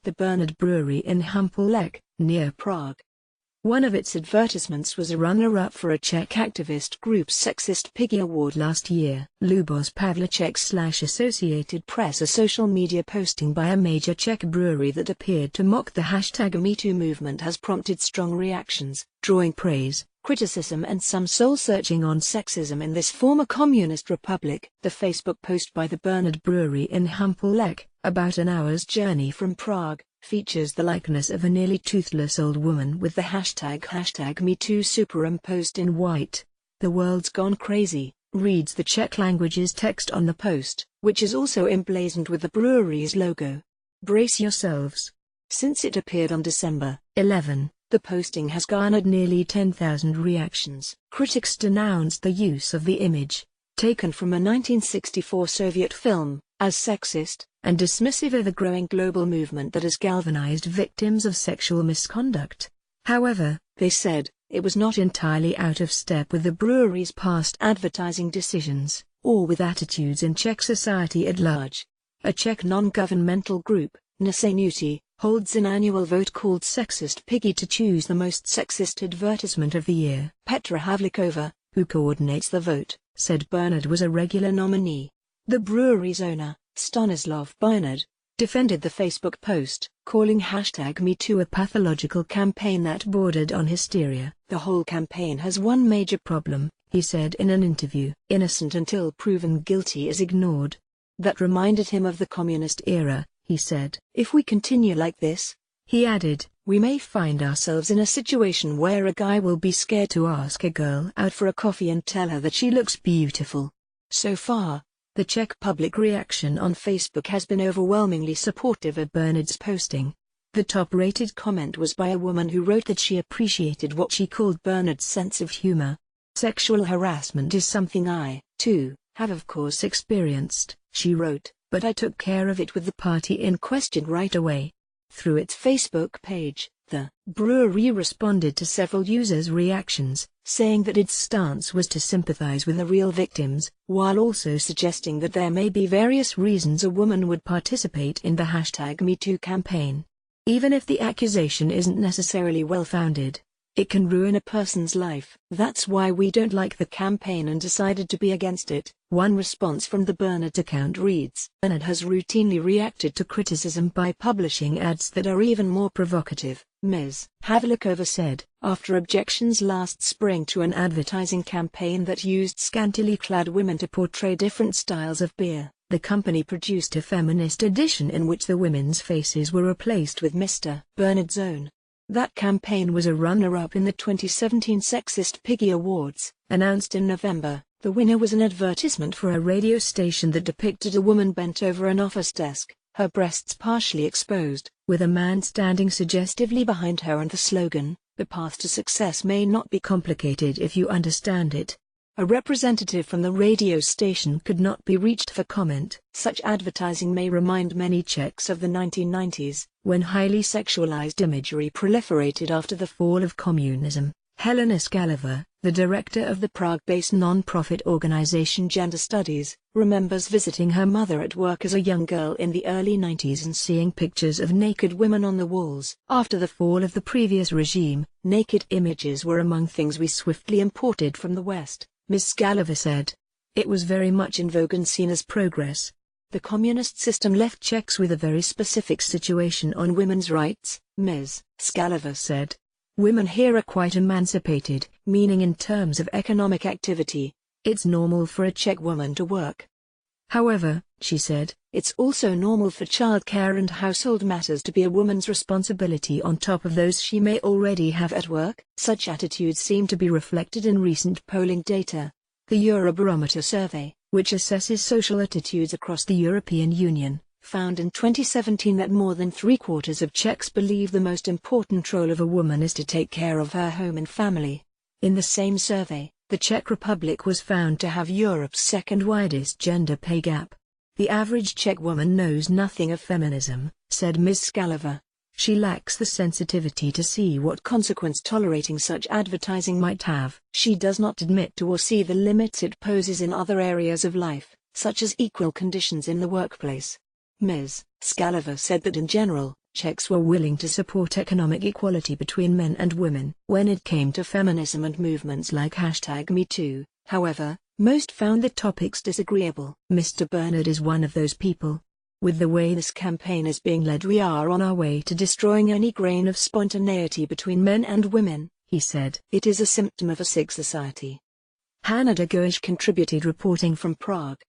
the Bernard Brewery in Humpolek, near Prague. One of its advertisements was a runner-up for a Czech activist group's Sexist Piggy Award last year. Lubos Pavlacek/Associated Press. A social media posting by a major Czech brewery that appeared to mock the #MeToo movement has prompted strong reactions, drawing praise, criticism and some soul-searching on sexism in this former communist republic. The Facebook post by the Bernard Brewery in Humpolek, about an hour's journey from Prague, features the likeness of a nearly toothless old woman with the #MeToo superimposed in white. "The world's gone crazy," reads the Czech language's text on the post, which is also emblazoned with the brewery's logo. Brace yourselves. Since it appeared on December 11, the posting has garnered nearly 10,000 reactions. Critics denounced the use of the image, taken from a 1964 Soviet film, as sexist, and dismissive of a growing global movement that has galvanized victims of sexual misconduct. However, they said, it was not entirely out of step with the brewery's past advertising decisions, or with attitudes in Czech society at large. A Czech non-governmental group, Nasenuti, holds an annual vote called Sexist Piggy to choose the most sexist advertisement of the year. Petra Havlikova, who coordinates the vote, said Bernard was a regular nominee. The brewery's owner, Stanislav Bernard, defended the Facebook post, calling #MeToo a pathological campaign that bordered on hysteria. "The whole campaign has one major problem," he said in an interview. "Innocent until proven guilty is ignored. That reminded him of the communist era," he said. "If we continue like this," he added, "we may find ourselves in a situation where a guy will be scared to ask a girl out for a coffee and tell her that she looks beautiful." So far, the Czech public reaction on Facebook has been overwhelmingly supportive of Bernard's posting. The top-rated comment was by a woman who wrote that she appreciated what she called Bernard's sense of humor. "Sexual harassment is something I, too, have of course experienced," she wrote, "but I took care of it with the party in question right away." Through its Facebook page, the brewery responded to several users' reactions, saying that its stance was to sympathize with the real victims, while also suggesting that there may be various reasons a woman would participate in the #MeToo campaign. Even if the accusation isn't necessarily well-founded, it can ruin a person's life. "That's why we don't like the campaign and decided to be against it," one response from the Bernard account reads. Bernard has routinely reacted to criticism by publishing ads that are even more provocative, Ms. Havlikova said, after objections last spring to an advertising campaign that used scantily clad women to portray different styles of beer. The company produced a feminist edition in which the women's faces were replaced with Mr. Bernard's own. That campaign was a runner-up in the 2017 Sexist Piggy Awards, announced in November. The winner was an advertisement for a radio station that depicted a woman bent over an office desk, her breasts partially exposed, with a man standing suggestively behind her and the slogan, "The path to success may not be complicated if you understand it." A representative from the radio station could not be reached for comment. Such advertising may remind many Czechs of the 1990s, when highly sexualized imagery proliferated after the fall of communism. Helena Skalova, the director of the Prague-based non-profit organization Gender Studies, remembers visiting her mother at work as a young girl in the early 90s and seeing pictures of naked women on the walls. After the fall of the previous regime, naked images were among things we swiftly imported from the West, Ms. Skalova said. It was very much in vogue and seen as progress. The communist system left Czechs with a very specific situation on women's rights, Ms. Skalova said. Women here are quite emancipated, meaning in terms of economic activity. It's normal for a Czech woman to work. However, she said, it's also normal for childcare and household matters to be a woman's responsibility on top of those she may already have at work. Such attitudes seem to be reflected in recent polling data. The Eurobarometer survey, which assesses social attitudes across the European Union, found in 2017 that more than three-quarters of Czechs believe the most important role of a woman is to take care of her home and family. In the same survey, the Czech Republic was found to have Europe's second widest gender pay gap. The average Czech woman knows nothing of feminism, said Ms. Skalova. She lacks the sensitivity to see what consequence tolerating such advertising might have. She does not admit to or see the limits it poses in other areas of life, such as equal conditions in the workplace. Ms. Skalova said that in general, Czechs were willing to support economic equality between men and women. When it came to feminism and movements like #MeToo, however, most found the topics disagreeable. Mr. Bernard is one of those people. With the way this campaign is being led, we are on our way to destroying any grain of spontaneity between men and women, he said. It is a symptom of a sick society. Hannah de Goesch contributed, reporting from Prague.